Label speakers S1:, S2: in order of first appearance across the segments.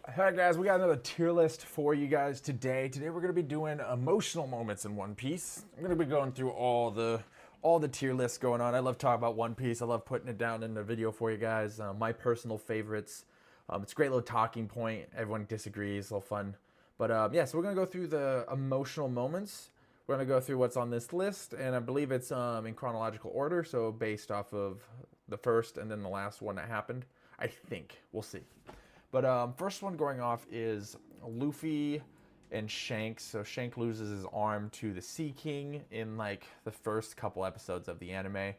S1: Alright guys, we got another tier list for you guys today. Today we're going to be doing emotional moments in One Piece. I'm going to be going through all the tier lists going on. I love talking about One Piece. I love putting it down in the video for you guys. My personal favorites. It's a great little talking point. Everyone disagrees, a little fun. But yeah, so we're going to go through the emotional moments. We're going to go through what's on this list, and I believe it's in chronological order, so based off of the first and then the last one that happened. I think. We'll see. But first one going off is Luffy and Shanks. So Shanks loses his arm to the Sea King in like the first couple episodes of the anime.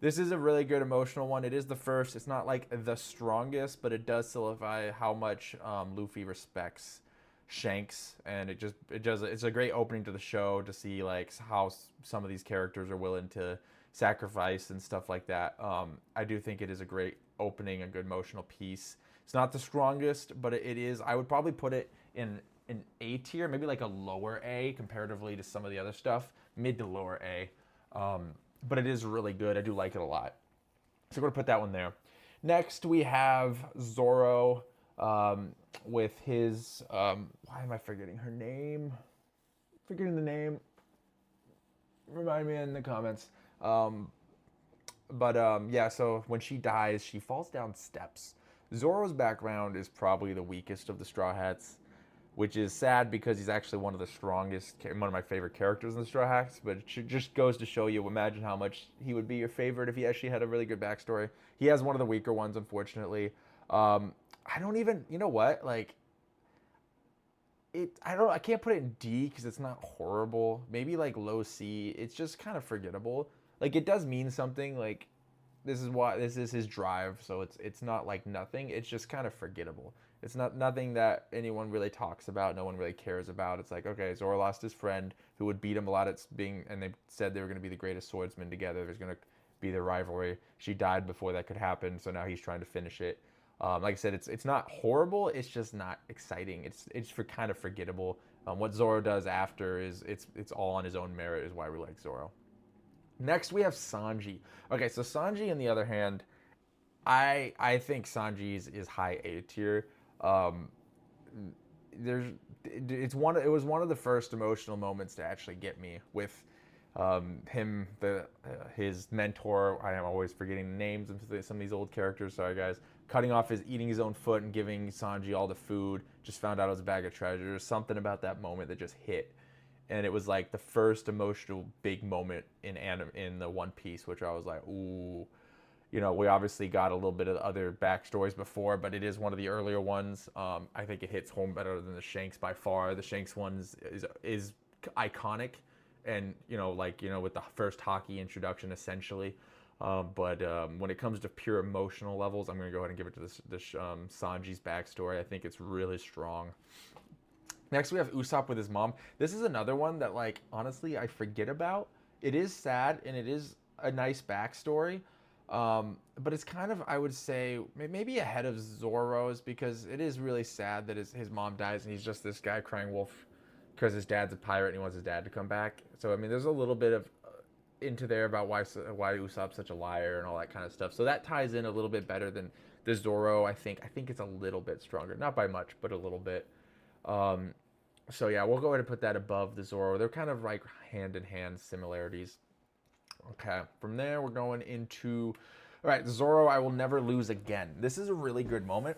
S1: This is a really good emotional one. It is the first. It's not like the strongest, but it does solidify how much Luffy respects Shanks, and it's a great opening to the show to see like how some of these characters are willing to sacrifice and stuff like that. I do think it is a great opening, a good emotional piece. It's not the strongest, but it is. I would probably put it in an A tier, maybe like a lower A comparatively to some of the other stuff, mid to lower A. But it is really good. I do like it a lot. So we're gonna put that one there. Next we have Zoro with his. Why am I forgetting her name? Forgetting the name. Remind me in the comments. Yeah, so when she dies, she falls down steps. Zoro's background is probably the weakest of the Straw Hats, which is sad because he's actually one of the strongest, one of my favorite characters in the Straw Hats, but it just goes to show you, imagine how much he would be your favorite if he actually had a really good backstory. He has one of the weaker ones, unfortunately. I don't even, you know what, like, I can't put it in D because it's not horrible. Maybe like low C. It's just kind of forgettable. Like it does mean something. Like this is his drive, so it's not like nothing. It's just kind of forgettable. It's not nothing that anyone really talks about. No one really cares about. It's like, okay, Zoro lost his friend who would beat him a lot at being, and they said they were going to be the greatest swordsmen together. There's going to be the rivalry. She died before that could happen, so now he's trying to finish it. Like I said, it's not horrible. It's just not exciting. It's for kind of forgettable. What Zoro does after is it's all on his own merit. Is why we like Zoro. Next we have Sanji. Okay, so Sanji on the other hand, I think Sanji's is high A tier. It was one of the first emotional moments to actually get me with him, his mentor. I am always forgetting the names of some of these old characters. Sorry guys. Eating his own foot and giving Sanji all the food. Just found out it was a bag of treasures. Something about that moment that just hit, and it was like the first emotional big moment in the One Piece, which I was like, ooh. You know, we obviously got a little bit of other backstories before, but it is one of the earlier ones. I think it hits home better than the Shanks by far. The Shanks one is iconic, and with the first hockey introduction essentially. But when it comes to pure emotional levels, I'm going to go ahead and give it to this Sanji's backstory. I think it's really strong. Next, we have Usopp with his mom. This is another one that, like, honestly, I forget about. It is sad, and it is a nice backstory. But it's kind of, I would say, maybe ahead of Zoro's, because it is really sad that his mom dies, and he's just this guy crying wolf because his dad's a pirate and he wants his dad to come back. So, I mean, there's a little bit of into there about why Usopp's such a liar and all that kind of stuff. So that ties in a little bit better than the Zoro. I think it's a little bit stronger, not by much, but a little bit. So yeah, we'll go ahead and put that above the Zoro. They're kind of like hand in hand similarities. Okay, from there we're going into, all right, Zoro, I will never lose again. This is a really good moment.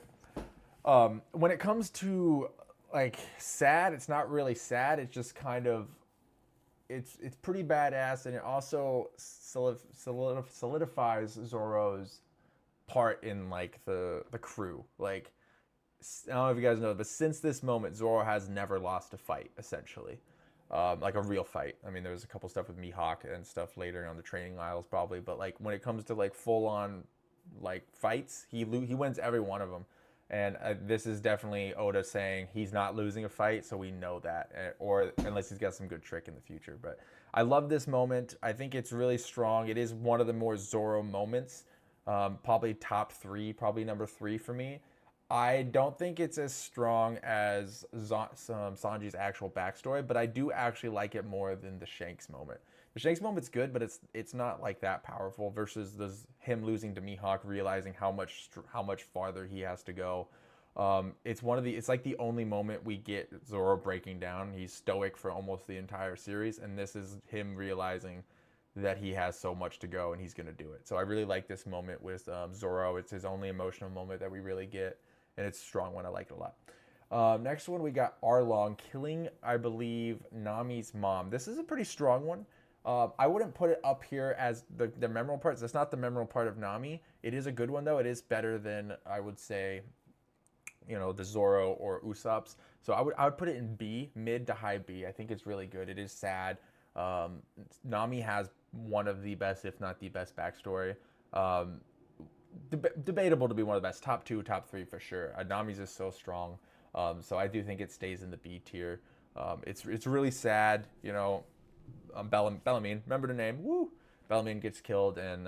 S1: When it comes to like sad, it's not really sad. It's just kind of, it's pretty badass, and it also solidifies Zoro's part in like the crew. Like, I don't know if you guys know, but since this moment, Zoro has never lost a fight, essentially. Like a real fight. I mean, there was a couple stuff with Mihawk and stuff later on the training isles, probably. But like when it comes to like full on like fights, he wins every one of them. And this is definitely Oda saying he's not losing a fight, so we know that, or unless he's got some good trick in the future. But I love this moment. I think it's really strong. It is one of the more Zoro moments. Probably top 3, probably number 3 for me. I don't think it's as strong as Sanji's actual backstory, but I do actually like it more than the Shanks moment. The Shanks moment's good, but it's not like that powerful versus him losing to Mihawk, realizing how much farther he has to go. It's like the only moment we get Zoro breaking down. He's stoic for almost the entire series, and this is him realizing that he has so much to go and he's gonna do it. So I really like this moment with Zoro. It's his only emotional moment that we really get, and it's a strong one. I like it a lot. Next one, we got Arlong killing, I believe, Nami's mom. This is a pretty strong one. I wouldn't put it up here as the memorable parts. That's not the memorable part of Nami. It is a good one, though. It is better than, I would say, the Zoro or Usopp's. So I would put it in B, mid to high B. I think it's really good. It is sad. Nami has one of the best, if not the best, backstory. Debatable to be one of the best. Top 2, top 3 for sure. Nami's is so strong. So I do think it stays in the B tier. It's really sad, Bellamine, remember the name? Woo! Bellamine gets killed, and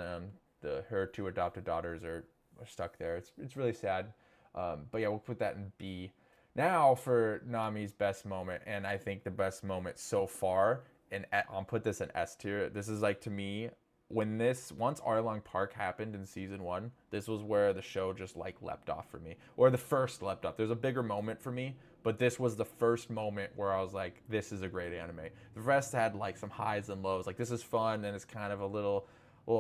S1: her 2 adopted daughters are stuck there. It's really sad. But yeah, we'll put that in B. Now for Nami's best moment, and I think the best moment so far, and I'll put this in S tier. This is like, to me, once Arlong Park happened in season 1, this was where the show just like leapt off for me, or the first leapt off. There's a bigger moment for me, but this was the first moment where I was like, this is a great anime. The rest had like some highs and lows. Like, this is fun, and it's kind of a little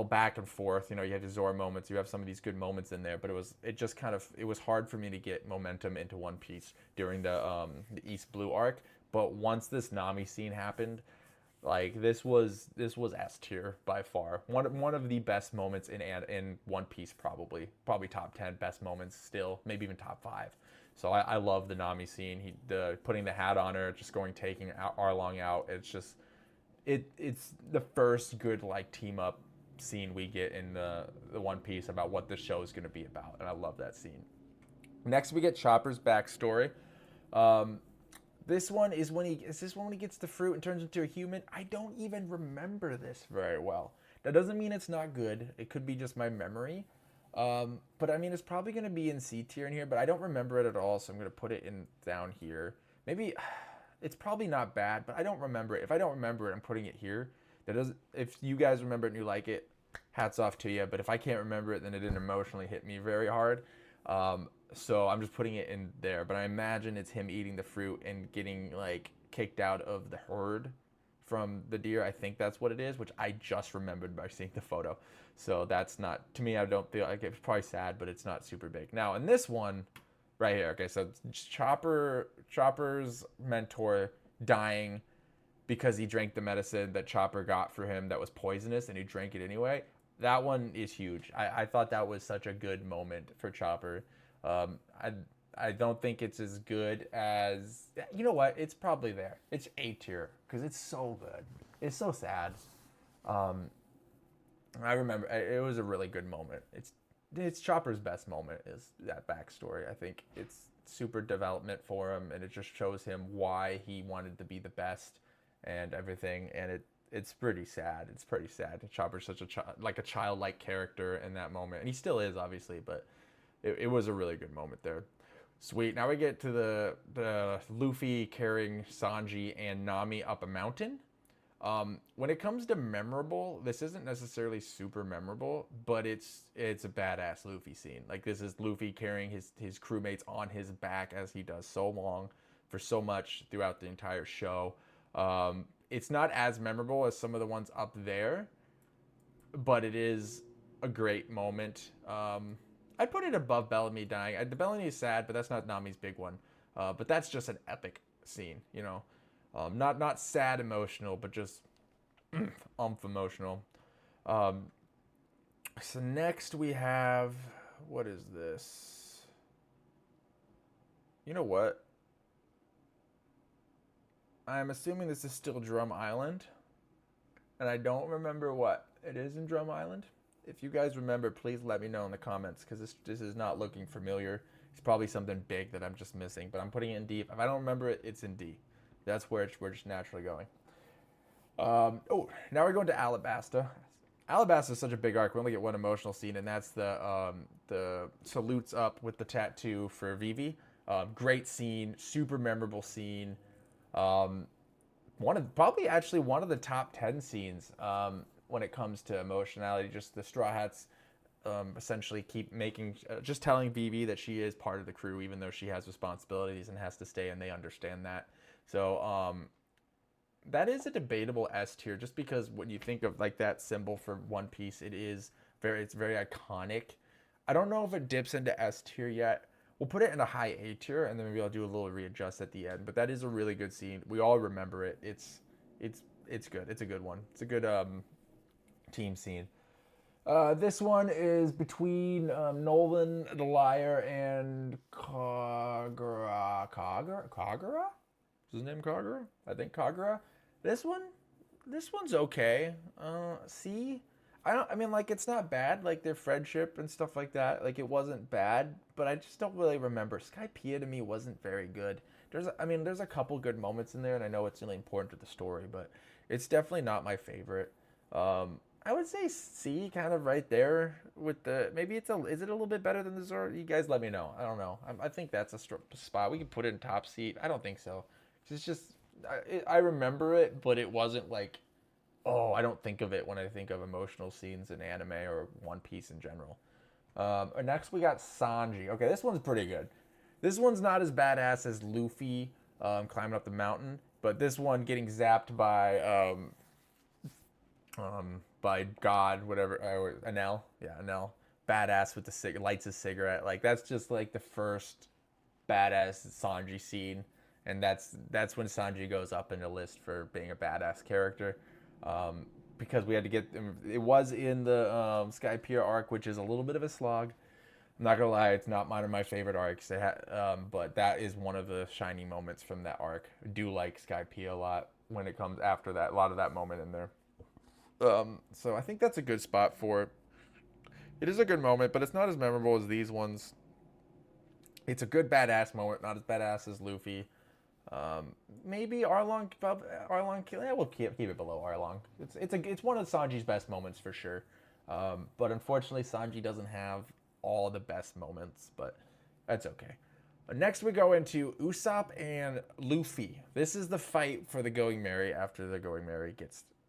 S1: back and forth. You have the Zoro moments. You have some of these good moments in there, but it was hard for me to get momentum into One Piece during the East Blue arc. But once this Nami scene happened, like, this was S tier by far. One of the best moments in One Piece, probably top 10 best moments still, maybe even top 5. So I love the Nami scene. Putting the hat on her, just taking Arlong out. It's just it's the first good like team up scene we get in the One Piece about what the show is going to be about, and I love that scene. Next, we get Chopper's backstory. This one is when he gets the fruit and turns into a human. I don't even remember this very well. That doesn't mean it's not good. It could be just my memory. But I mean, it's probably going to be in C tier in here, but I don't remember it at all, so I'm going to put it in down here. Maybe it's probably not bad, but I don't remember it. If I don't remember it, I'm putting it here. If you guys remember it and you like it, hats off to you. But if I can't remember it, then it didn't emotionally hit me very hard. So I'm just putting it in there. But I imagine it's him eating the fruit and getting like kicked out of the herd from the deer. I think that's what it is, which I just remembered by seeing the photo. So that's not, to me, I don't feel like it's probably sad, but it's not super big. Now in this one right here, okay, so Chopper's mentor dying because he drank the medicine that Chopper got for him that was poisonous, and he drank it anyway. That one is huge. I thought that was such a good moment for Chopper. I don't think it's as good as, you know what? It's probably there. It's A tier because it's so good. It's so sad. I remember it was a really good moment. It's Chopper's best moment is that backstory. I think it's super development for him, and it just shows him why he wanted to be the best and everything. And it's pretty sad. It's pretty sad. Chopper's such a childlike character in that moment, and he still is, obviously, but it was a really good moment there. Sweet. Now we get to the Luffy carrying Sanji and Nami up a mountain. When it comes to memorable, this isn't necessarily super memorable, but it's a badass Luffy scene. Like, this is Luffy carrying his crewmates on his back as he does so long for so much throughout the entire show. It's not as memorable as some of the ones up there, but it is a great moment. I'd put it above Bellamy dying. The Bellamy is sad, but that's not Nami's big one. But that's just an epic scene, you know. Not sad emotional, but just emotional. So next we have, what is this? You know what? I'm assuming this is still Drum Island, and I don't remember what it is in Drum Island. If you guys remember, please let me know in the comments, because this is not looking familiar. It's probably something big that I'm just missing, but I'm putting it in D. If I don't remember it, it's in D. That's where we're just naturally going. Now we're going to Alabasta. Alabasta is such a big arc. We only get one emotional scene, and that's the salutes up with the tattoo for Vivi. Great scene, super memorable scene. Probably one of the top 10 scenes when it comes to emotionality. Just the Straw Hats essentially keep making, just telling Vivi that she is part of the crew, even though she has responsibilities and has to stay, and they understand that. So that is a debatable S tier, just because when you think of like that symbol for One Piece, it's very iconic. I don't know if it dips into S tier yet. We'll put it in a high A tier, and then maybe I'll do a little readjust at the end. But that is a really good scene. We all remember it. It's good. It's a good one. It's a good team scene. This one is between Nolan the Liar and Kagura. Kagura? Is his name Kagura? I think Kagura. This one's okay. C. I mean, like, it's not bad. Like, their friendship and stuff like that. Like, it wasn't bad, but I just don't really remember. Skypiea to me wasn't very good. There's a couple good moments in there, and I know it's really important to the story, but it's definitely not my favorite. I would say C, kind of right there with the, maybe is it a little bit better than the Zoro? You guys let me know. I don't know. I think that's a spot. We can put it in top seat. I don't think so. It's just, I remember it, but it wasn't like, oh, I don't think of it when I think of emotional scenes in anime or One Piece in general. Next we got Sanji. Okay, this one's pretty good. This one's not as badass as Luffy climbing up the mountain, but this one getting zapped by God, whatever, Enel. Yeah, Enel. Badass with the lights a cigarette. Like, that's just like the first badass Sanji scene, and that's when Sanji goes up in the list for being a badass character. Because we had to get it was in the Skypiea arc, which is a little bit of a slog. I'm not gonna lie, it's not one of my favorite arcs. But that is one of the shining moments from that arc. I do like Skypiea a lot when it comes after that. A lot of that moment in there. So I think that's a good spot for it. It is a good moment, but it's not as memorable as these ones. It's a good badass moment, not as badass as Luffy. Maybe Arlong, yeah, we'll keep it below Arlong. It's one of Sanji's best moments for sure. But unfortunately, Sanji doesn't have all the best moments, but that's okay. Next, we go into Usopp and Luffy. This is the fight for the Going Merry after the Going Merry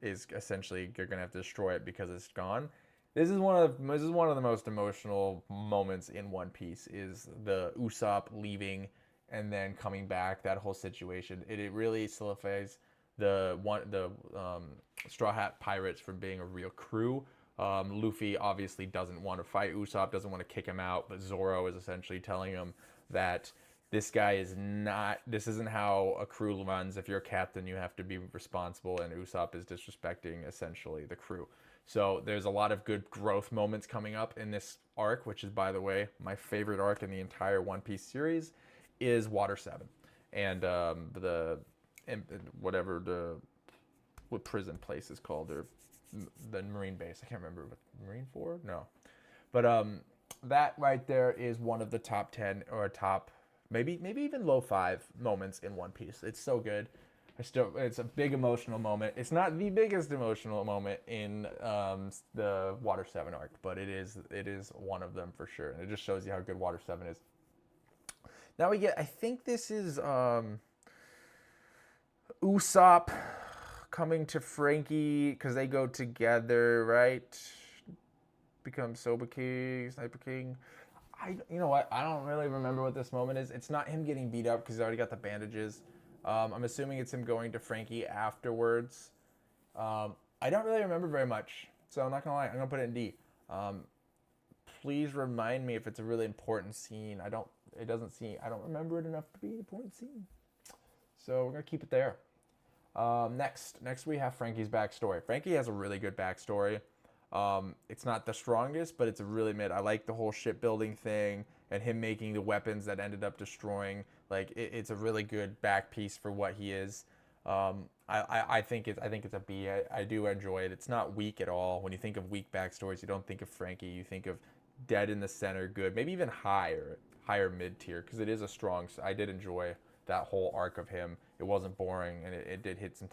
S1: is essentially, you're gonna have to destroy it because it's gone. This is one of the most emotional moments in One Piece, is the Usopp leaving and then coming back. That whole situation, it really solidifies the Straw Hat Pirates from being a real crew. Luffy obviously doesn't want to fight Usopp, doesn't want to kick him out, but Zoro is essentially telling him that this isn't how a crew runs. If you're a captain, you have to be responsible, and Usopp is disrespecting essentially the crew. So there's a lot of good growth moments coming up in this arc, which is, by the way, my favorite arc in the entire One Piece series, is Water 7. And what prison place is called, or the Marine base. I can't remember. Marine 4? No. But that right there is one of the top 10 or top, maybe even low 5 moments in One Piece. It's so good. It's a big emotional moment. It's not the biggest emotional moment in the Water 7 arc, but it is one of them for sure. And it just shows you how good Water 7 is. Now we get, I think this is Usopp coming to Frankie, because they go together, right? Become Soba King, Sniper King. You know what? I don't really remember what this moment is. It's not him getting beat up because he's already got the bandages. I'm assuming it's him going to Frankie afterwards. I don't really remember very much, so I'm not gonna lie. I'm gonna put it in D. Please remind me if it's a really important scene. I don't remember it enough to be an important scene, so we're gonna keep it there. Next we have Frankie's backstory. Frankie has a really good backstory. It's not the strongest, but it's a really mid. I like the whole shipbuilding thing and him making the weapons that ended up destroying. Like, it's a really good back piece for what he is. I think it's a B. I do enjoy it. It's not weak at all. When you think of weak backstories, you don't think of Frankie. You think of dead in the center, good, maybe even higher mid tier, because it is a strong. I did enjoy that whole arc of him. It wasn't boring, and it did hit some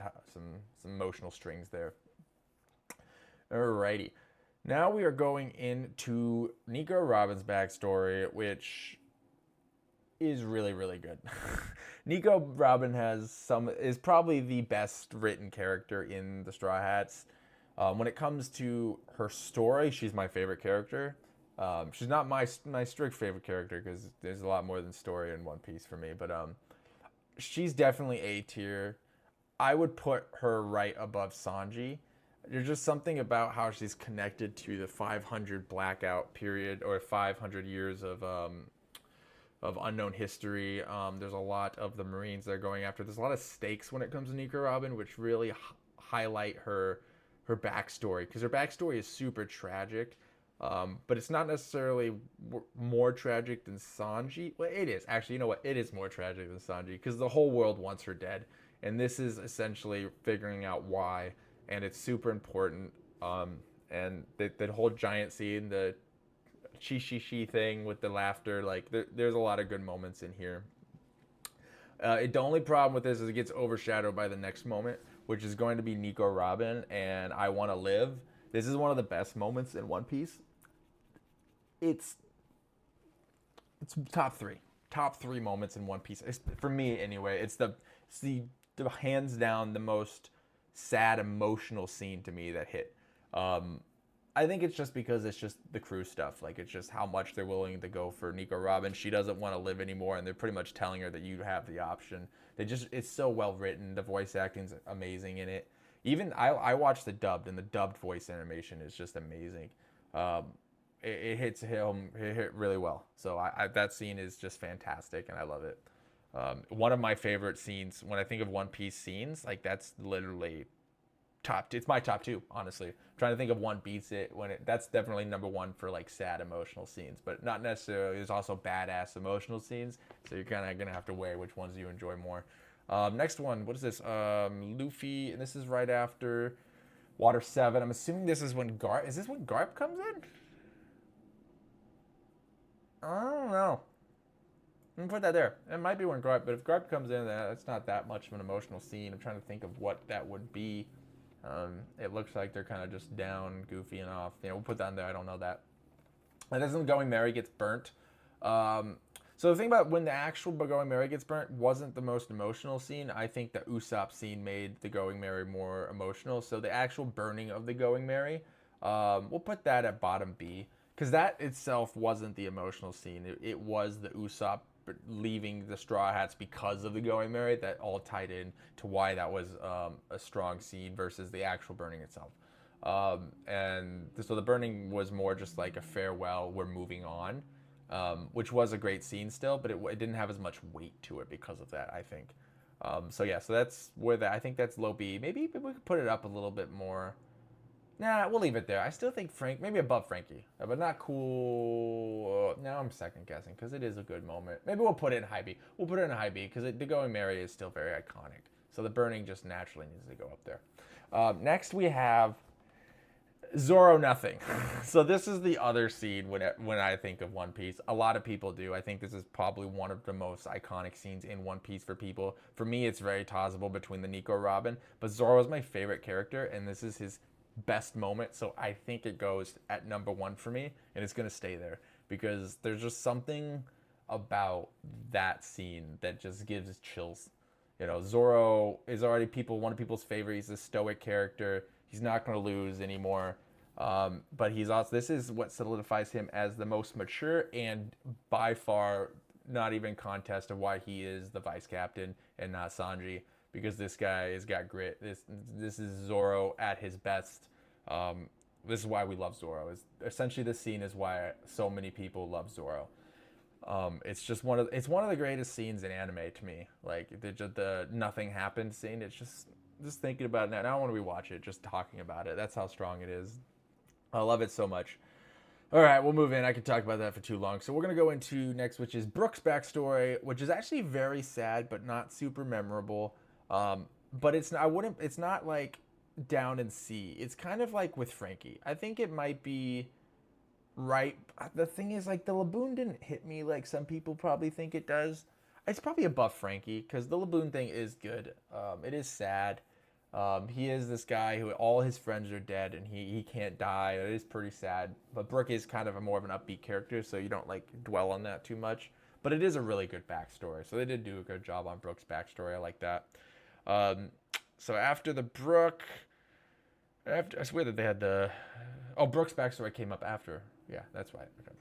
S1: emotional strings there. Alrighty. Now we are going into Nico Robin's backstory, which is really, really good. Nico Robin is probably the best written character in the Straw Hats. When it comes to her story, she's my favorite character. She's not my strict favorite character because there's a lot more than story in One Piece for me, but she's definitely A tier. I would put her right above Sanji. There's just something about how she's connected to the 500 blackout period, or 500 years of unknown history. There's a lot of the Marines that are going after. There's a lot of stakes when it comes to Nico Robin, which really highlight her backstory, because her backstory is super tragic. But it's not necessarily more tragic than Sanji. Well, it is. Actually, you know what? It is more tragic than Sanji, because the whole world wants her dead. And this is essentially figuring out why. And it's super important. And that whole giant scene, the chi thing with the laughter, like there's a lot of good moments in here. The only problem with this is it gets overshadowed by the next moment, which is going to be Nico Robin and I Want to Live. This is one of the best moments in One Piece. It's top three moments in One Piece. For me, anyway. It's the hands down the most sad emotional scene to me that hit. I think it's just because it's just the crew stuff. Like, it's just how much they're willing to go for Nico Robin. She doesn't want to live anymore, and they're pretty much telling her that you have the option. It's so well written. The voice acting's amazing in it. Even I watched the dubbed, and the dubbed voice animation is just amazing. It hits him. It hit really well. So that scene is just fantastic, and I love it. One of my favorite scenes when I think of One Piece scenes, like that's literally it's my top two, honestly. I'm trying to think of one beats it that's definitely number one for like sad emotional scenes, but not necessarily. There's also badass emotional scenes, so you're kind of gonna have to weigh which ones you enjoy more. Next one, what is this? Luffy, and this is right after Water 7. I'm assuming this is when Garp. Is this when Garp comes in? I don't know. I'm gonna put that there. It might be when Garp, but if Garp comes in, that's not that much of an emotional scene. I'm trying to think of what that would be. It looks like they're kind of just down, goofy and off. We'll put that in there. I don't know that. And this is when Going Merry gets burnt. So the thing about when the actual Going Merry gets burnt wasn't the most emotional scene. I think the Usopp scene made the Going Merry more emotional. So the actual burning of the Going Merry, we'll put that at bottom B. Because that itself wasn't the emotional scene. It was the Usopp leaving the Straw Hats because of the Going Merry that all tied in to why that was a strong scene versus the actual burning itself. And so the burning was more just like a farewell, we're moving on, which was a great scene still, but it didn't have as much weight to it because of that, I think. So that's where I think that's low B. Maybe we could put it up a little bit more. Nah, we'll leave it there. I still think maybe above Frankie, but not cool. Now I'm second guessing because it is a good moment. Maybe we'll put it in high B. We'll put it in high B because the Going Merry is still very iconic. So the burning just naturally needs to go up there. Next we have Zoro Nothing. So this is the other scene when I think of One Piece. A lot of people do. I think this is probably one of the most iconic scenes in One Piece for people. For me, it's very tossable between the Nico Robin, but Zoro is my favorite character, and this is his best moment, so I think it goes at number one for me, and it's gonna stay there because there's just something about that scene that just gives chills. Zoro is already one of people's favorite. He's a stoic character. He's not gonna lose anymore, but he's also, this is what solidifies him as the most mature and by far not even contest of why he is the vice captain and not Sanji. Because this guy has got grit. This is Zoro at his best. This is why we love Zoro. Essentially, this scene is why so many people love Zoro. It's just one of the greatest scenes in anime to me. Like the nothing happened scene. It's just thinking about it now. I don't want to rewatch it. Just talking about it. That's how strong it is. I love it so much. All right, we'll move in. I could talk about that for too long. So we're going to go into next, which is Brook's backstory, which is actually very sad, but not super memorable. But it's not like down in C. It's kind of like with Frankie. I think it might be right. The thing is, like, the Laboon didn't hit me like some people probably think it does. It's probably above Frankie because the Laboon thing is good. It is sad. He is this guy who all his friends are dead and he can't die. It is pretty sad. But Brook is kind of more of an upbeat character, so you don't like dwell on that too much. But it is a really good backstory. So they did do a good job on Brook's backstory. I like that. So after the Brook, I swear that they had Brook's backstory came up after. Yeah, that's right. Okay.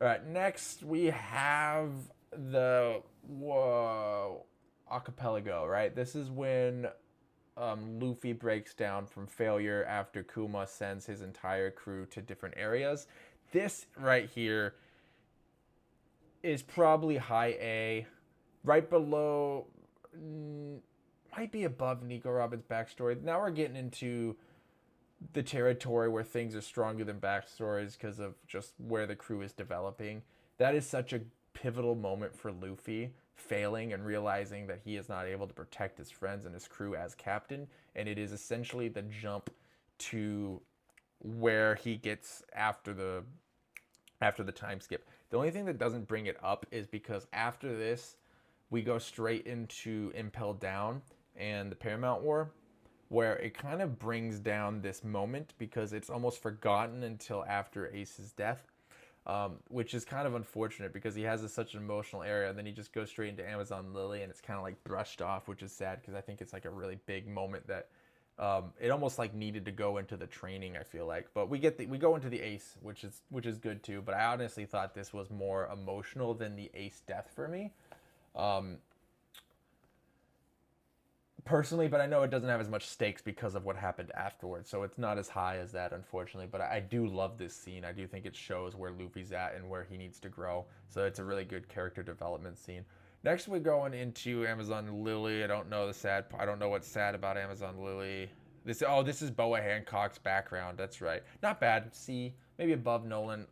S1: All right, next we have the archipelago, right? This is when Luffy breaks down from failure after Kuma sends his entire crew to different areas. This right here is probably high A, right below, might be above Nico Robin's backstory. Now we're getting into the territory where things are stronger than backstories because of just where the crew is developing. That is such a pivotal moment for Luffy, failing and realizing that he is not able to protect his friends and his crew as captain, and it is essentially the jump to where he gets after the time skip. The only thing that doesn't bring it up is because after this we go straight into Impel Down and the Paramount War, where it kind of brings down this moment because it's almost forgotten until after Ace's death, which is kind of unfortunate because he has such an emotional area, and then he just goes straight into Amazon Lily, and it's kind of like brushed off, which is sad because I think it's like a really big moment that it almost like needed to go into the training, I feel like. But we go into the Ace, which is good too. But I honestly thought this was more emotional than the Ace death for me. Personally, but I know it doesn't have as much stakes because of what happened afterwards, so it's not as high as that, unfortunately. But I do love this scene. I do think it shows where Luffy's at and where he needs to grow, so it's a really good character development scene. Next, we're going into Amazon Lily. I don't know what's sad about Amazon Lily. This is Boa Hancock's background. That's right. Not bad. C, maybe above Nolan.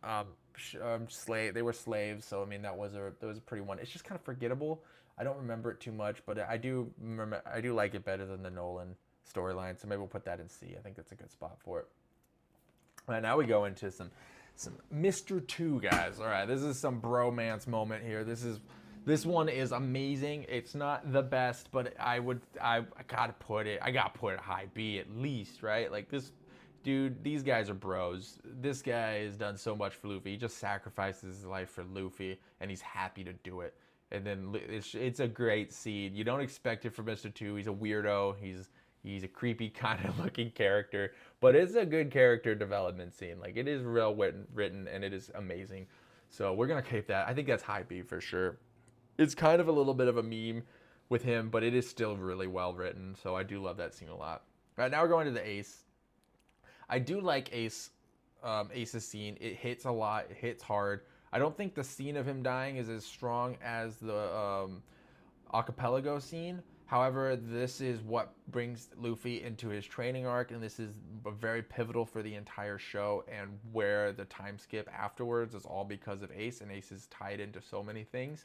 S1: They were slaves, so I mean that was a pretty one. It's just kind of forgettable. I don't remember it too much, but I do like it better than the Nolan storyline, so maybe we'll put that in C. I think that's a good spot for it. All right, now we go into some Mr. 2 guys. All right, this is some bromance moment here. This one is amazing. It's not the best, but I gotta put it high B at least, right? Like this dude, these guys are bros. This guy has done so much for Luffy. He just sacrifices his life for Luffy, and he's happy to do it. And then it's a great scene. You don't expect it from Mr. 2. He's a weirdo. He's a creepy kind of looking character, but it's a good character development scene. Like it is real written, and it is amazing. So we're gonna keep that. I think that's high B for sure. It's kind of a little bit of a meme with him, but it is still really well written. So I do love that scene a lot. All right, now we're going to the Ace. I do like Ace's scene. It hits a lot. It hits hard. I don't think the scene of him dying is as strong as the archipelago scene. However, this is what brings Luffy into his training arc, and this is very pivotal for the entire show, and where the time skip afterwards is all because of Ace, and Ace is tied into so many things.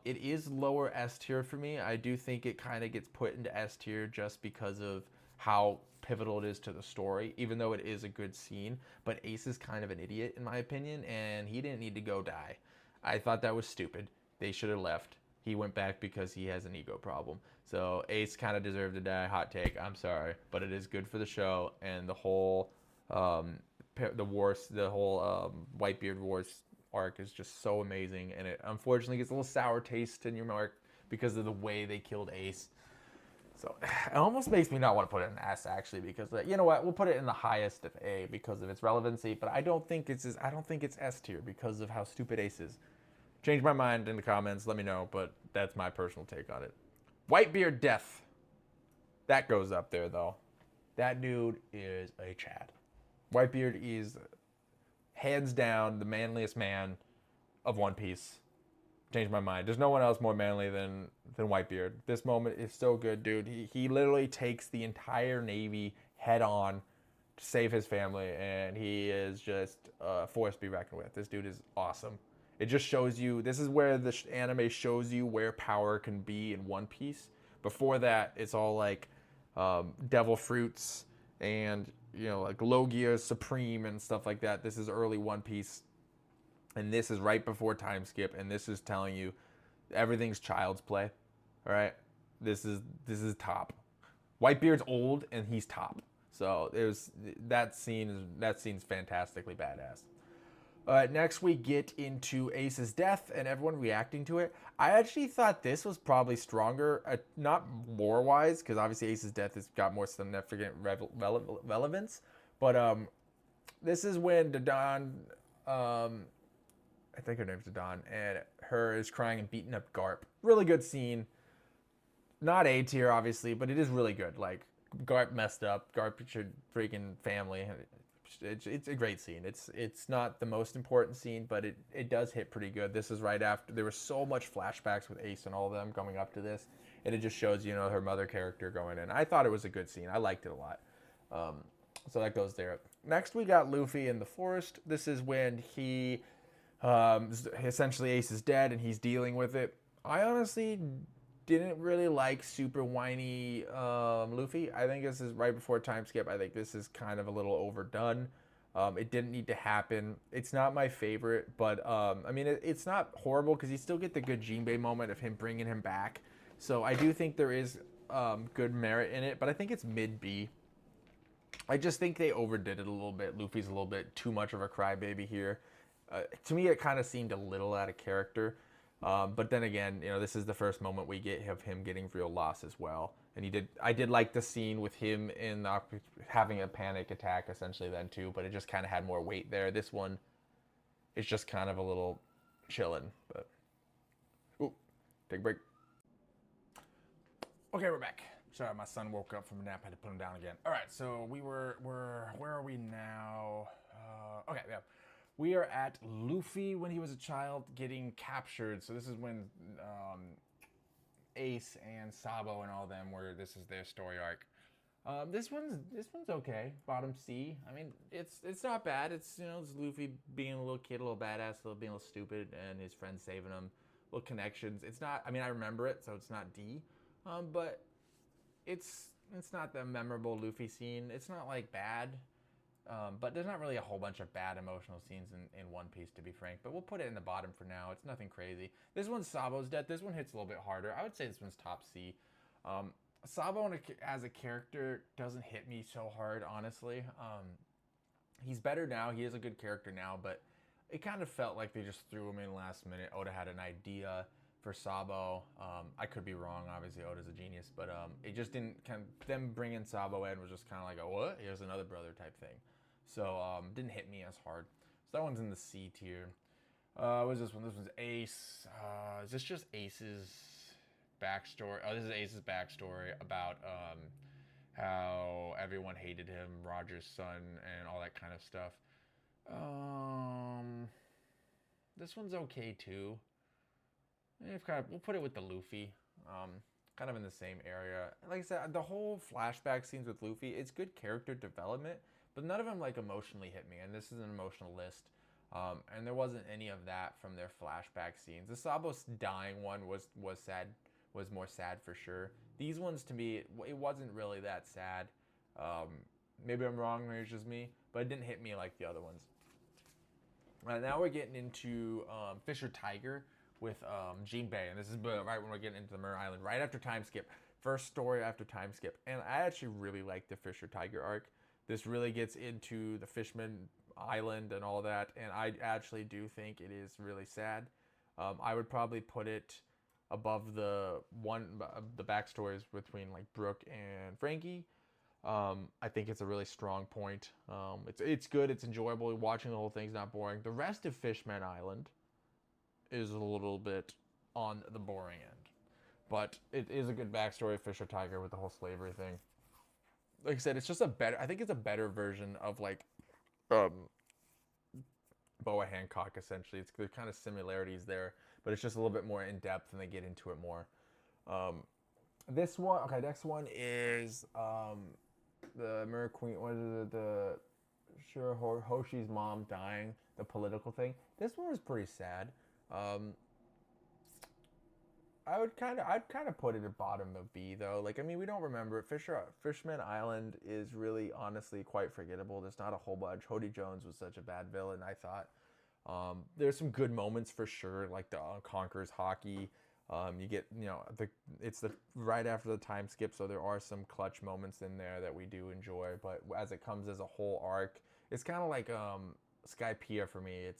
S1: It is lower S tier for me. I do think it kind of gets put into S tier just because of how pivotal it is to the story, even though it is a good scene. But Ace is kind of an idiot, in my opinion, and he didn't need to go die. I thought that was stupid. They should have left. He went back because he has an ego problem. So Ace kind of deserved to die. Hot take. I'm sorry, but it is good for the show, and the whole Whitebeard Wars arc is just so amazing, and it unfortunately gets a little sour taste in your mouth because of the way they killed Ace. So it almost makes me not want to put it in S, actually, because you know what, we'll put it in the highest of A because of its relevancy, but I don't think it's S tier because of how stupid Ace is. Change my mind in the comments, let me know, but that's my personal take on it. Whitebeard death. That goes up there though. That dude is a Chad. Whitebeard is hands down the manliest man of One Piece. Changed my mind. There's no one else more manly than Whitebeard. This moment is so good, dude. He literally takes the entire Navy head on to save his family, and he is just a force to be reckoned with. This dude is awesome. It just shows you, this is where the anime shows you where power can be in One Piece. Before that, it's all like devil fruits and, you know, like Logia Supreme and stuff like that. This is early One Piece. And this is right before time skip, and this is telling you everything's child's play. All right, this is top. Whitebeard's old and he's top. So there's that scene's fantastically badass. All right, next we get into Ace's death and everyone reacting to it. I actually thought this was probably stronger, not lore-wise, because obviously Ace's death has got more significant relevance. But this is when Dadan I think her name's Dawn, and her is crying and beating up Garp. Really good scene. Not A tier, obviously, but it is really good. Like, Garp messed up. Garp should freaking family. It's a great scene. It's not the most important scene, but it does hit pretty good. This is right after there was so much flashbacks with Ace and all of them coming up to this, and it just shows her mother character going in. I thought it was a good scene. I liked it a lot. So that goes there. Next, we got Luffy in the forest. This is when he essentially Ace is dead and he's dealing with it. I honestly didn't really like super whiny Luffy. I think this is right before time skip. I think this is kind of a little overdone. It didn't need to happen. It's not my favorite, but I mean, it's not horrible because you still get the good Jinbei moment of him bringing him back. So I do think there is good merit in it, but I think it's mid B. I just think they overdid it a little bit. Luffy's a little bit too much of a crybaby here. To me, it kind of seemed a little out of character. But then again, this is the first moment we get of him getting real loss as well. And I did like the scene with him having a panic attack essentially then too, but it just kind of had more weight there. This one is just kind of a little chilling, but ooh, take a break.
S2: Okay, we're back. Sorry, my son woke up from a nap. I had to put him down again. All right, so where are we now? Okay, yeah. We are at Luffy when he was a child getting captured. So this is when Ace and Sabo and all them this is their story arc. This one's okay. Bottom C. I mean, it's not bad. It's it's Luffy being a little kid, a little badass, being a little stupid, and his friends saving him. Little connections. It's not. I mean, I remember it, so it's not D. But it's not the memorable Luffy scene. It's not like bad. But there's not really a whole bunch of bad emotional scenes in One Piece, to be frank. But we'll put it in the bottom for now. It's nothing crazy. This one's Sabo's death. This one hits a little bit harder. I would say this one's top C. Sabo as a character doesn't hit me so hard, honestly. He's better now. He is a good character now, but it kind of felt like they just threw him in last minute. Oda had an idea for Sabo. I could be wrong. Obviously, Oda's a genius, but it just didn't them bringing Sabo in was just kind of like, oh, what? Here's another brother type thing. So didn't hit me as hard. So that one's in the C tier. What is this one? This one's Ace. Is this just Ace's backstory? Oh, this is Ace's backstory about how everyone hated him, Roger's son, and all that kind of stuff. This one's okay too. We'll put it with the Luffy. Kind of in the same area. Like I said, the whole flashback scenes with Luffy, it's good character development, but none of them like emotionally hit me. And this is an emotional list. And there wasn't any of that from their flashback scenes. The Sabos dying one was sad, was more sad for sure. These ones to me, it wasn't really that sad. Maybe I'm wrong, maybe it's just me, but it didn't hit me like the other ones. Now we're getting into Fisher Tiger with Jinbei, and this is right when we're getting into the Mer Island, right after time skip. First story after time skip, and I actually really like the Fisher Tiger arc. This really gets into the Fishman Island and all that, and I actually do think it is really sad. I would probably put it above the backstories between like Brooke and Frankie. I think it's a really strong point. It's good, it's enjoyable. Watching the whole thing's not boring. The rest of Fishman Island is a little bit on the boring end, but it is a good backstory of Fisher Tiger with the whole slavery thing. Like I said, it's just I think it's a better version of like Boa Hancock, essentially. There's kind of similarities there, but it's just a little bit more in depth and they get into it more. This one, okay, next one is the Mer Queen, what is it, the Hoshi's mom dying, the political thing. This one was pretty sad. I'd kind of put it at bottom of B though. Like, I mean, we don't remember it. Fishman Island is really honestly quite forgettable. There's not a whole bunch. Hody Jones was such a bad villain, I thought. There's some good moments for sure, like the Conquerors hockey. You get, it's the right after the time skip, so there are some clutch moments in there that we do enjoy. But as it comes as a whole arc, it's kind of like Skypiea for me.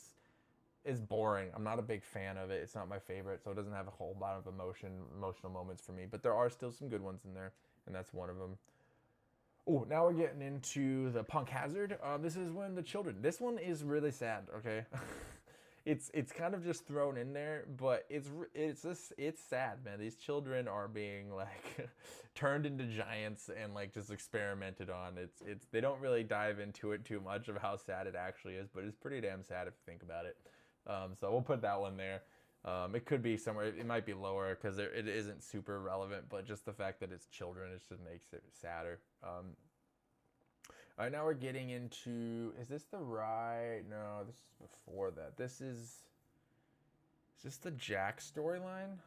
S2: It's boring. I'm not a big fan of it. It's not my favorite, so it doesn't have a whole lot of emotional moments for me. But there are still some good ones in there, and that's one of them.
S1: Oh, now we're getting into the Punk Hazard. This is when the children. This one is really sad. Okay, it's kind of just thrown in there, but it's sad, man. These children are being like turned into giants and like just experimented on. It's they don't really dive into it too much of how sad it actually is, but it's pretty damn sad if you think about it. So we'll put that one there. It could be somewhere. It might be lower because it isn't super relevant, but just the fact that it's children, it just makes it sadder. All right, now we're getting into. Is this the right? No, this is before that. This is. Is this the Jack storyline?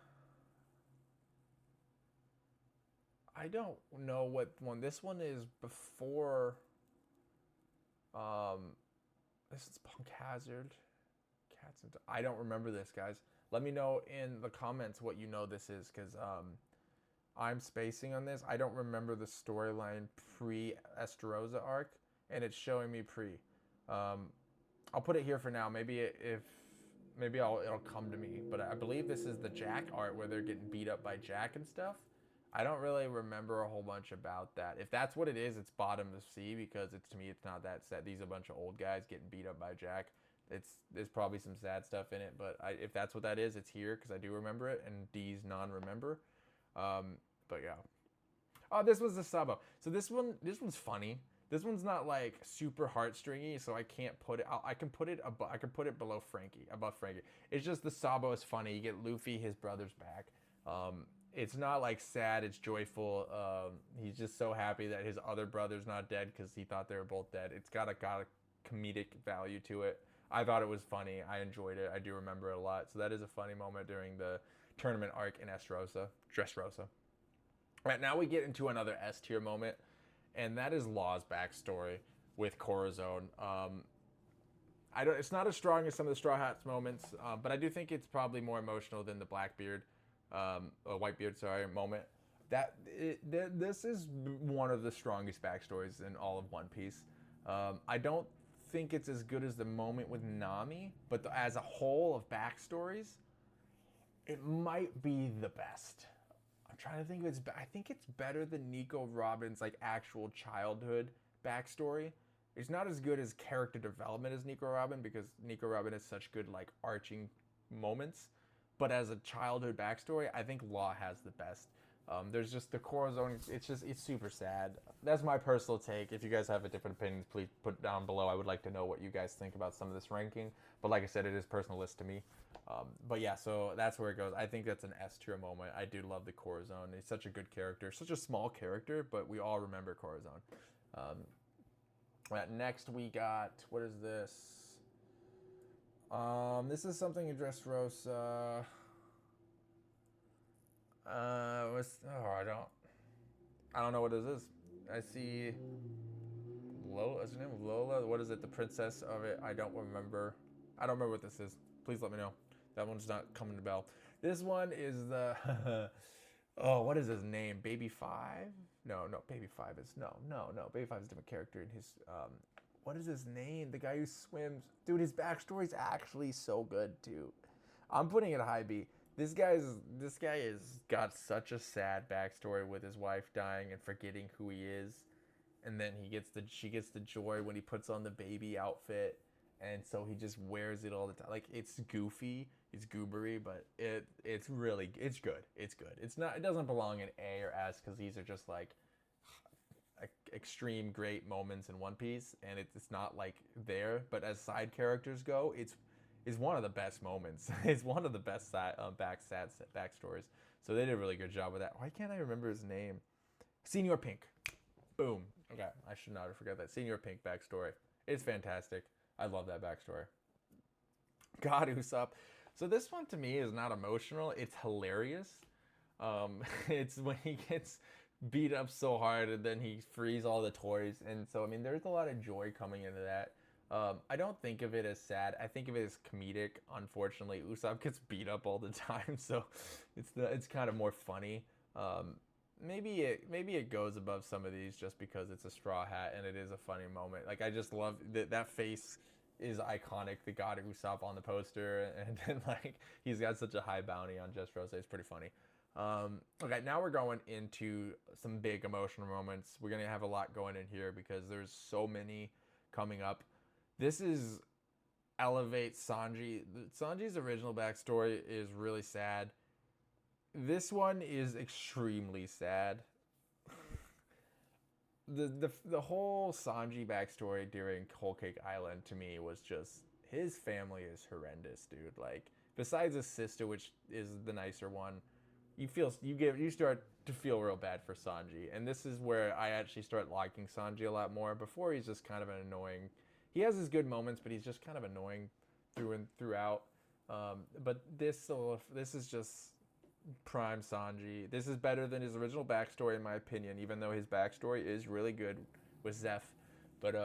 S1: I don't know what one. This one is before. Um, this is Punk Hazard. Cats and. I don't remember this, guys. Let me know in the comments what you know this is, because I'm spacing on this. I don't remember the storyline pre-Esterosa arc, and it's showing me pre. I'll put it here for now. Maybe it'll come to me. But I believe this is the Jack art where they're getting beat up by Jack and stuff. I don't really remember a whole bunch about that. If that's what it is, it's bottom of C, because to me it's not that sad. These are a bunch of old guys getting beat up by Jack. There's probably some sad stuff in it, but if that's what that is, it's here because I do remember it, and D's non-remember. But yeah. Oh, this was the Sabo. So this one's funny. This one's not like super heartstringy, so I can't put it. I can put it below Frankie, above Frankie. It's just the Sabo is funny. You get Luffy, his brother's back. It's not like sad. It's joyful. He's just so happy that his other brother's not dead because he thought they were both dead. It's got a comedic value to it. I thought it was funny. I enjoyed it. I do remember it a lot. So that is a funny moment during the tournament arc in Dressrosa. Right, now we get into another S tier moment, and that is Law's backstory with Corazon. It's not as strong as some of the Straw Hats moments, but I do think it's probably more emotional than the Blackbeard, Whitebeard, moment. This is one of the strongest backstories in all of One Piece. I don't think it's as good as the moment with Nami, but as a whole of backstories, it might be the best. I'm trying to think if I think it's better than Nico Robin's like actual childhood backstory. It's not as good as character development as Nico Robin, because Nico Robin has such good like arching moments, but as a childhood backstory, I think Law has the best. There's just the Corazon. It's super sad. That's my personal take. If you guys have a different opinions, please put it down below. I would like to know what you guys think about some of this ranking. But like I said, it is personal list to me. But yeah, so that's where it goes. I think that's an S tier moment. I do love the Corazon. He's such a good character, such a small character, but we all remember Corazon. Next we got, what is this? This is something in Dressrosa. I don't know what this is. I see Lola. Is her name Lola? What is it? The princess of it? I don't remember. I don't remember what this is. Please let me know. That one's not coming to bell. This one is the oh, what is his name? Baby Five? No, Baby Five is no. Baby Five is a different character in his what is his name? The guy who swims. Dude, his backstory's actually so good too. I'm putting it high B. This guy is got such a sad backstory with his wife dying and forgetting who he is, and then she gets the joy when he puts on the baby outfit, and so he just wears it all the time. Like, it's goofy, it's goobery, but it's good. It's good. It doesn't belong in A or S because these are just like extreme great moments in One Piece, and it's not like there. But as side characters go, it's one of the best moments. It's one of the best backstories. So they did a really good job with that. Why can't I remember his name? Senior Pink. Boom. Okay, I should not have forgot that. Senior Pink backstory. It's fantastic. I love that backstory. God, Usopp. So this one to me is not emotional. It's hilarious. It's when he gets beat up so hard and then he frees all the toys. And so, I mean, there's a lot of joy coming into that. I don't think of it as sad. I think of it as comedic. Unfortunately, Usopp gets beat up all the time, so it's kind of more funny. Maybe it goes above some of these just because it's a Straw Hat and it is a funny moment. Like, I just love that face is iconic. The God Usopp on the poster, and then like he's got such a high bounty on Dressrosa. It's pretty funny. Okay, now we're going into some big emotional moments. We're gonna have a lot going in here because there's so many coming up. This is elevate Sanji. Sanji's original backstory is really sad. This one is extremely sad. The whole Sanji backstory during Whole Cake Island to me was just his family is horrendous, dude. Like besides his sister, which is the nicer one, you start to feel real bad for Sanji, and this is where I actually start liking Sanji a lot more. Before he's just kind of an annoying. He has his good moments, but he's just kind of annoying through and throughout. But this is just prime Sanji. This is better than his original backstory, in my opinion, even though his backstory is really good with Zeph. But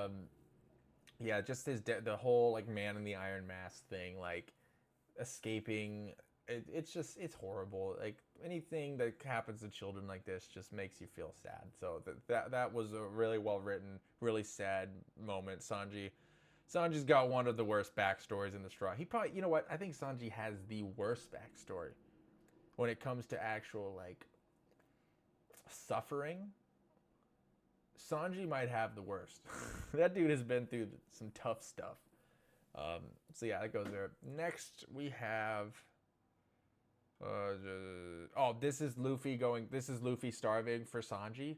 S1: yeah, just the whole like man in the iron mask thing, like escaping. It's horrible. Like anything that happens to children like this just makes you feel sad. So that was a really well written, really sad moment. Sanji's got one of the worst backstories in the straw. He probably, you know what? I think Sanji has the worst backstory when it comes to actual like suffering. Sanji might have the worst. That dude has been through some tough stuff. So yeah, that goes there. Next we have. This is Luffy going. This is Luffy starving for Sanji.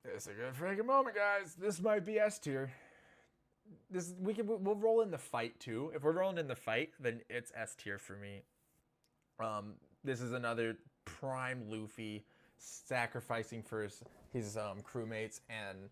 S1: It's a good freaking moment, guys. This might be S tier. We'll roll in the fight too. If we're rolling in the fight, then it's S tier for me. This is another prime Luffy sacrificing for his crewmates, and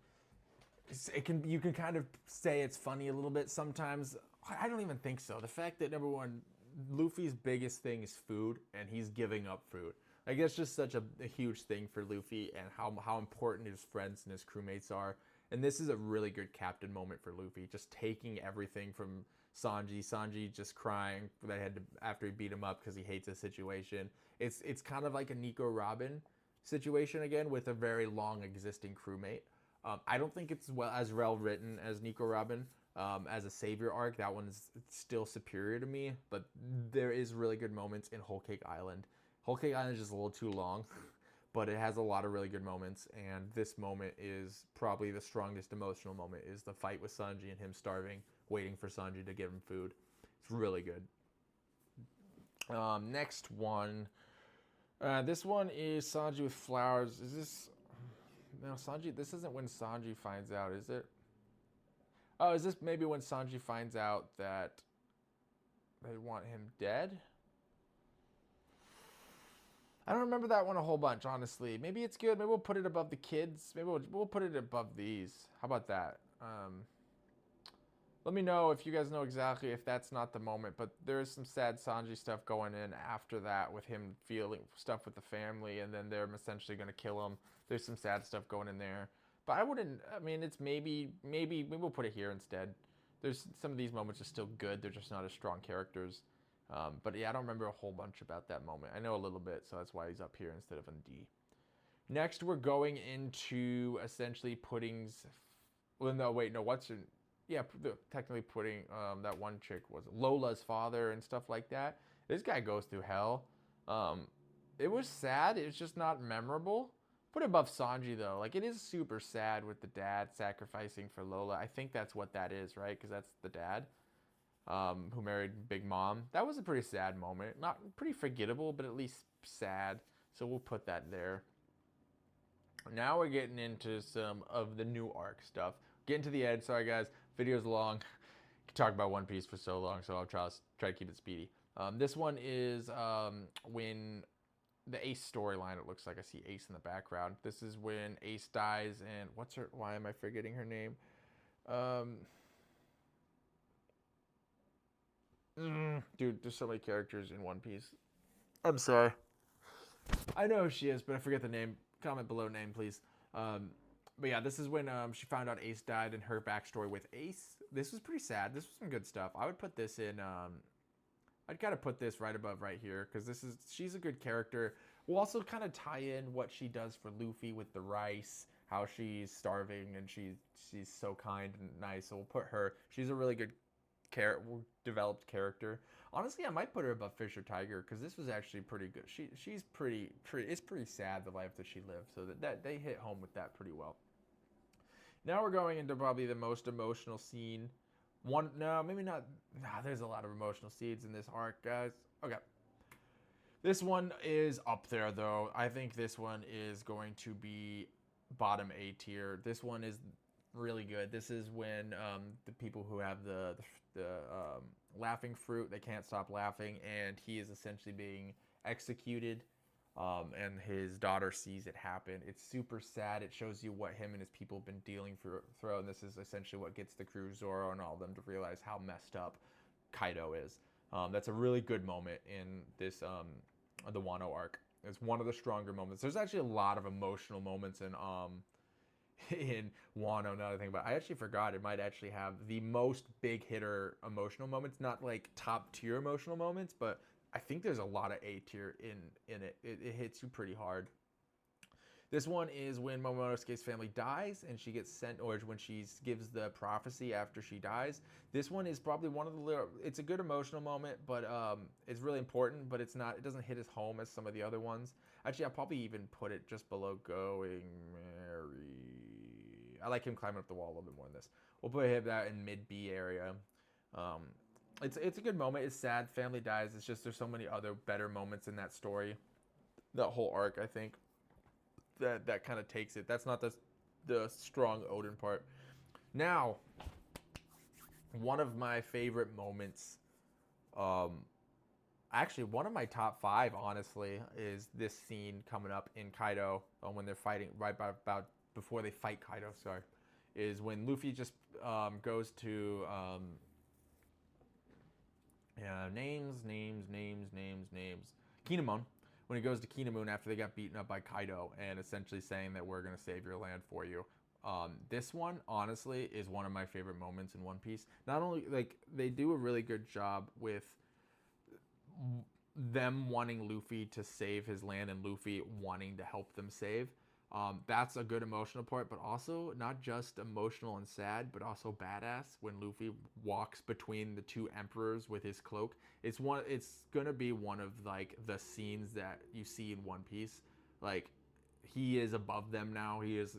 S1: you can kind of say it's funny a little bit sometimes. I don't even think so. The fact that number one, Luffy's biggest thing is food, and he's giving up food. Like that's just such a huge thing for Luffy, and how important his friends and his crewmates are. And this is a really good captain moment for Luffy, just taking everything from Sanji. Sanji just crying that he had to, after he beat him up because he hates the situation. It's kind of like a Nico Robin situation again with a very long existing crewmate. I don't think it's as well written as Nico Robin. As a savior arc, that one's still superior to me, but there is really good moments in Whole Cake Island. Whole Cake Island is just a little too long, but it has a lot of really good moments, and this moment is probably the strongest emotional moment, is the fight with Sanji and him starving, waiting for Sanji to give him food. It's really good. Next one. This one is Sanji with flowers. Is this... No, Sanji... This isn't when Sanji finds out, is it? Oh, is this maybe when Sanji finds out that they want him dead? I don't remember that one a whole bunch, honestly. Maybe it's good. Maybe we'll put it above the kids. Maybe we'll put it above these. How about that? Let me know if you guys know exactly if that's not the moment. But there is some sad Sanji stuff going in after that with him feeling stuff with the family. And then they're essentially going to kill him. There's some sad stuff going in there. But I wouldn't, I mean, it's maybe we'll put it here instead. There's some of these moments are still good. They're just not as strong characters. But yeah, I don't remember a whole bunch about that moment. I know a little bit, so that's why he's up here instead of on D. Next, we're going into essentially putting, well, no, wait, no, technically putting that one chick was Lola's father and stuff like that. This guy goes through hell. It was sad. It's just not memorable. Put it above Sanji, though. Like, it is super sad with the dad sacrificing for Lola. I think that's what that is, right? Because that's the dad who married Big Mom. That was a pretty sad moment. Not pretty forgettable, but at least sad. So we'll put that there. Now we're getting into some of the new arc stuff. Getting to the end. Sorry, guys. Video's long. Could talk about One Piece for so long, so I'll try to keep it speedy. This one is when... the Ace storyline, it looks like. I see Ace in the background. This is when Ace dies, and why am I forgetting her name? Dude, there's so many characters in One Piece. I'm sorry. I know who she is, but I forget the name. Comment below name, please. But yeah, this is when she found out Ace died and her backstory with Ace. This was pretty sad. This was some good stuff. I would put this in... I'd kind of put this right above right here because she's a good character. We'll also kind of tie in what she does for Luffy with the rice, how she's starving and she's so kind and nice. So we'll put her. She's a really good developed character. Honestly, I might put her above Fisher Tiger because this was actually pretty good. She's pretty. It's pretty sad the life that she lived. So that they hit home with that pretty well. Now we're going into probably the most emotional scene. One, no, maybe not. Nah, there's a lot of emotional scenes in this arc, guys. Okay. This one is up there, though. I think this one is going to be bottom A tier. This one is really good. This is when the people who have the laughing fruit, they can't stop laughing, and he is essentially being executed. And his daughter sees it happen. It's super sad. It shows you what him and his people have been dealing through, and this is essentially what gets the crew, Zoro and all of them, to realize how messed up Kaido is. That's a really good moment in this the Wano arc. It's one of the stronger moments. There's actually a lot of emotional moments in in Wano. Now that I think about it, I actually forgot it might actually have the most big hitter emotional moments, not like top tier emotional moments, but I think there's a lot of A tier in it. It hits you pretty hard. This one is when Momonosuke's family dies and she gets sent, or when she gives the prophecy after she dies. This one is probably one of the. It's a good emotional moment, but it's really important. But it's not. It doesn't hit as home as some of the other ones. Actually, I'll probably even put it just below Going Merry. I like him climbing up the wall a little bit more than this. We'll put him that in mid B area. It's a good moment. It's sad. Family dies. It's just there's so many other better moments in that story. That whole arc, I think. That kind of takes it. That's not the strong Oden part. Now, one of my favorite moments, actually one of my top 5, honestly, is this scene coming up in Kaido when they're fighting about before they fight Kaido. Sorry, is when Luffy just goes to names. Kinemon. When he goes to Kinemon after they got beaten up by Kaido and essentially saying that we're going to save your land for you. This one, honestly, is one of my favorite moments in One Piece. Not only, like, they do a really good job with them wanting Luffy to save his land and Luffy wanting to help them save. That's a good emotional part, but also not just emotional and sad, but also badass when Luffy walks between the two emperors with his cloak. It's gonna be one of like the scenes that you see in One Piece. Like, he is above them now. He's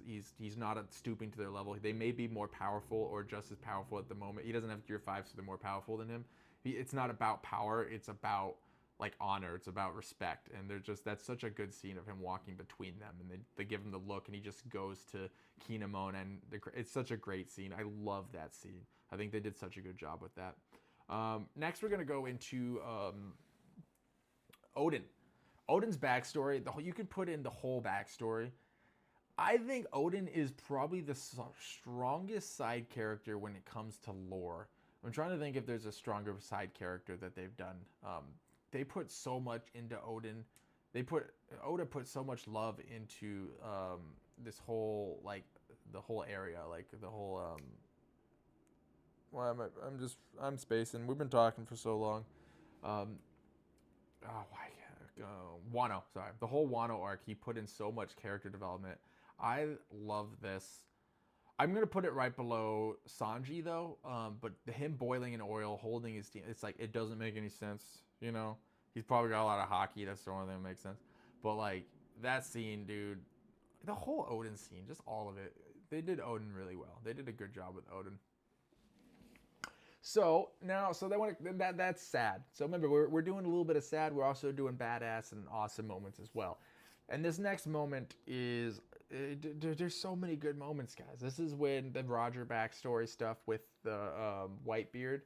S1: not stooping to their level. They may be more powerful or just as powerful at the moment. He doesn't have Gear 5, so they're more powerful than him. It's not about power. It's about like honor. It's about respect, and that's such a good scene of him walking between them, and they give him the look, and he just goes to Kinemon, and it's such a great scene. I love that scene. I think they did such a good job with that. Next, we're gonna go into Oden. Oden's backstory. You could put in the whole backstory. I think Oden is probably the strongest side character when it comes to lore. I'm trying to think if there's a stronger side character that they've done. They put so much into Oden. Oda put so much love into this whole, like, the whole area, like the whole why am I'm spacing. We've been talking for so long. Why can't I go? Wano, sorry. The whole Wano arc, he put in so much character development. I love this. I'm gonna put it right below Sanji though, but him boiling in oil, holding his team, it's like it doesn't make any sense, you know. He's probably got a lot of hockey. That's the only thing that makes sense. But like that scene, dude, the whole Oden scene, just all of it, they did Oden really well. They did a good job with Oden. So now, that's sad. So remember, we're doing a little bit of sad. We're also doing badass and awesome moments as well. And this next moment is there's so many good moments, guys. This is when the Roger backstory stuff with the Whitebeard.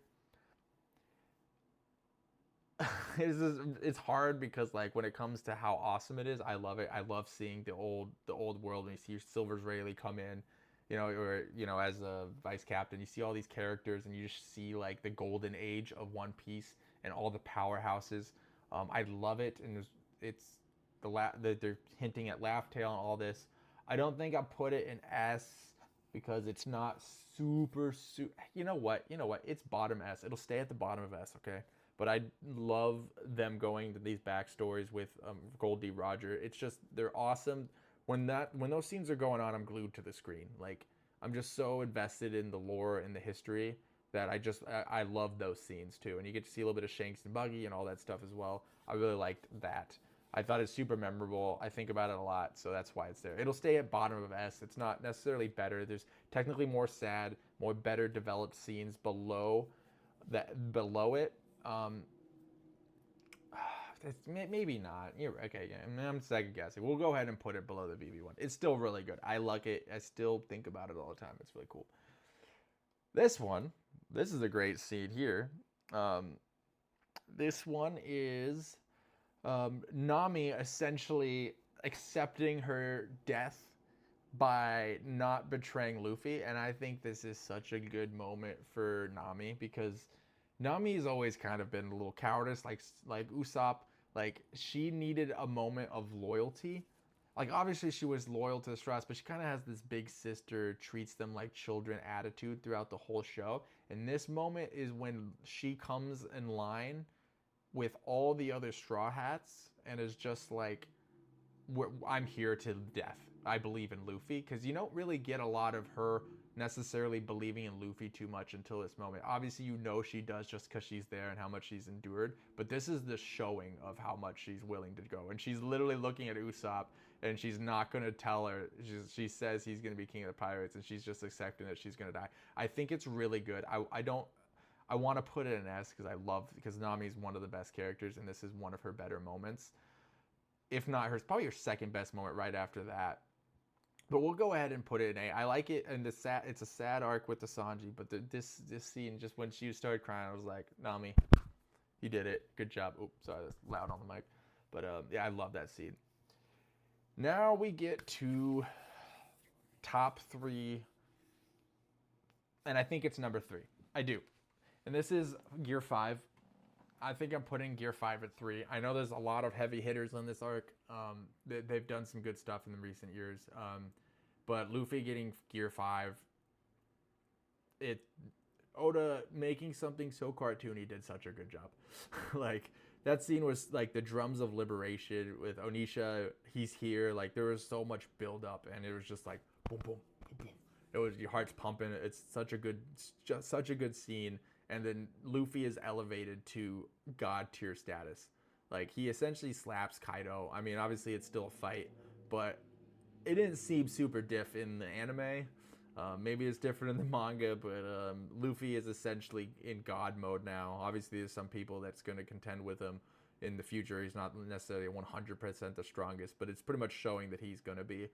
S1: It's hard because like when it comes to how awesome it is, I love it. I love seeing the old world when you see Silver's Rayleigh come in, or as a vice captain, you see all these characters and you just see like the golden age of One Piece and all the powerhouses. I love it, and they're hinting at Laugh Tale and all this. I don't think I'll put it in S because it's not super. You know what? It's bottom S. It'll stay at the bottom of S, okay? But I love them going to these backstories with Goldie Roger. It's just, they're awesome. When those scenes are going on, I'm glued to the screen. Like, I'm just so invested in the lore and the history. that I love those scenes too, and you get to see a little bit of Shanks and Buggy and all that stuff as well. I really liked that. I thought it's super memorable. I think about it a lot, so that's why it's there. It'll stay at bottom of S. It's not necessarily better. There's technically more sad, more better developed scenes below it. Maybe not. You're okay. Yeah, I'm second guessing. We'll go ahead and put it below the BB one. It's still really good. I like it. I still think about it all the time. It's really cool. This one, this is a great scene here. This one is Nami essentially accepting her death by not betraying Luffy, and I think this is such a good moment for Nami because Nami's always kind of been a little cowardice, like Usopp. Like she needed a moment of loyalty. Like obviously she was loyal to the Straws, but she kind of has this big sister treats them like children attitude throughout the whole show. And this moment is when she comes in line with all the other Straw Hats and is just like, I'm here to death. I believe in Luffy, because you don't really get a lot of her necessarily believing in Luffy too much until this moment. Obviously, you know she does just because she's there and how much she's endured, but this is the showing of how much she's willing to go. And she's literally looking at Usopp, and she's not going to tell her. She says he's going to be king of the pirates, and she's just accepting that she's going to die. I think it's really good. I want to put it in S because Nami's one of the best characters, and this is one of her better moments. If not hers, probably her second best moment right after that. But we'll go ahead and put it in A. I like it, and it's a sad arc with the Sanji, but this scene, just when she started crying, I was like, Nami, you did it. Good job. Oops, sorry, that's loud on the mic. But yeah, I love that scene. Now we get to top 3, and I think it's number 3. I do. And this is Gear 5. I think I'm putting Gear 5 at 3. I know there's a lot of heavy hitters on this arc. They've done some good stuff in the recent years. But Luffy getting Gear 5, Oda making something so cartoony did such a good job. Like, that scene was like the drums of liberation with Onisha. He's here. Like, there was so much build up, and it was just like boom, boom, boom, boom. It was, your heart's pumping. It's such a good scene. And then Luffy is elevated to god tier status. Like, he essentially slaps Kaido. I mean, obviously it's still a fight, but it didn't seem super diff in the anime. Maybe it's different in the manga, but Luffy is essentially in god mode now. Obviously there's some people that's going to contend with him in the future. He's not necessarily 100% the strongest, but it's pretty much showing that he's going to be.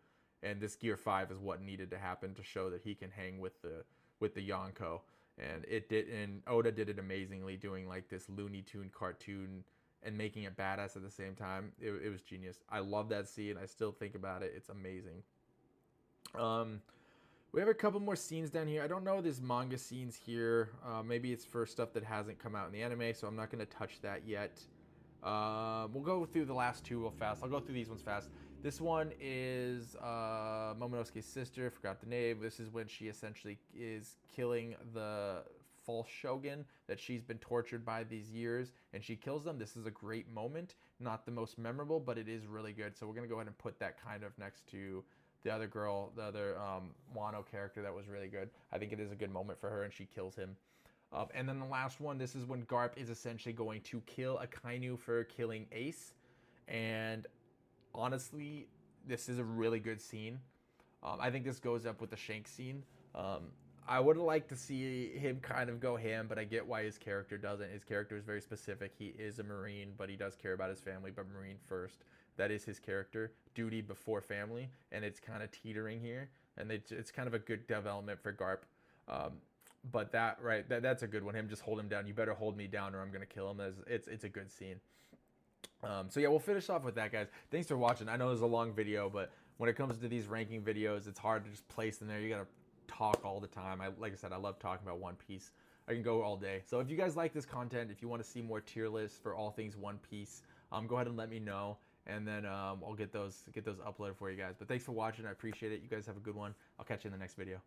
S1: And this Gear 5 is what needed to happen to show that he can hang with the Yonko. And it did, and Oda did it amazingly, doing like this Looney Tune cartoon and making it badass at the same time. It was genius. I love that scene. I still think about it. It's amazing. We have a couple more scenes down here. I don't know these manga scenes here. Maybe it's for stuff that hasn't come out in the anime, so I'm not going to touch that yet. We'll go through the last 2 real fast. I'll go through these ones fast. This one is Momonosuke's sister. Forgot the name. This is when she essentially is killing the false shogun that she's been tortured by these years, and she kills them. This is a great moment. Not the most memorable, but it is really good. So we're going to go ahead and put that kind of next to the other girl, the other Wano character that was really good. I think it is a good moment for her, and she kills him. And then the last one, this is when Garp is essentially going to kill Akainu for killing Ace. And honestly, this is a really good scene. I think this goes up with the Shanks scene. I would like to see him kind of go ham, but I get why his character doesn't. His character is very specific. He is a Marine, but he does care about his family, but Marine first. That is his character. Duty before family, and it's kind of teetering here. And it's kind of a good development for Garp. But that's a good one. Him just hold him down. You better hold me down or I'm going to kill him. It's a good scene. So yeah, we'll finish off with that, guys. Thanks for watching. I know it's a long video, but when it comes to these ranking videos, it's hard to just place them there. You got to talk all the time. Like I said, I love talking about One Piece. I can go all day. So if you guys like this content, if you want to see more tier lists for all things One Piece, go ahead and let me know, and then I'll get those uploaded for you guys. But thanks for watching. I appreciate it. You guys have a good one. I'll catch you in the next video.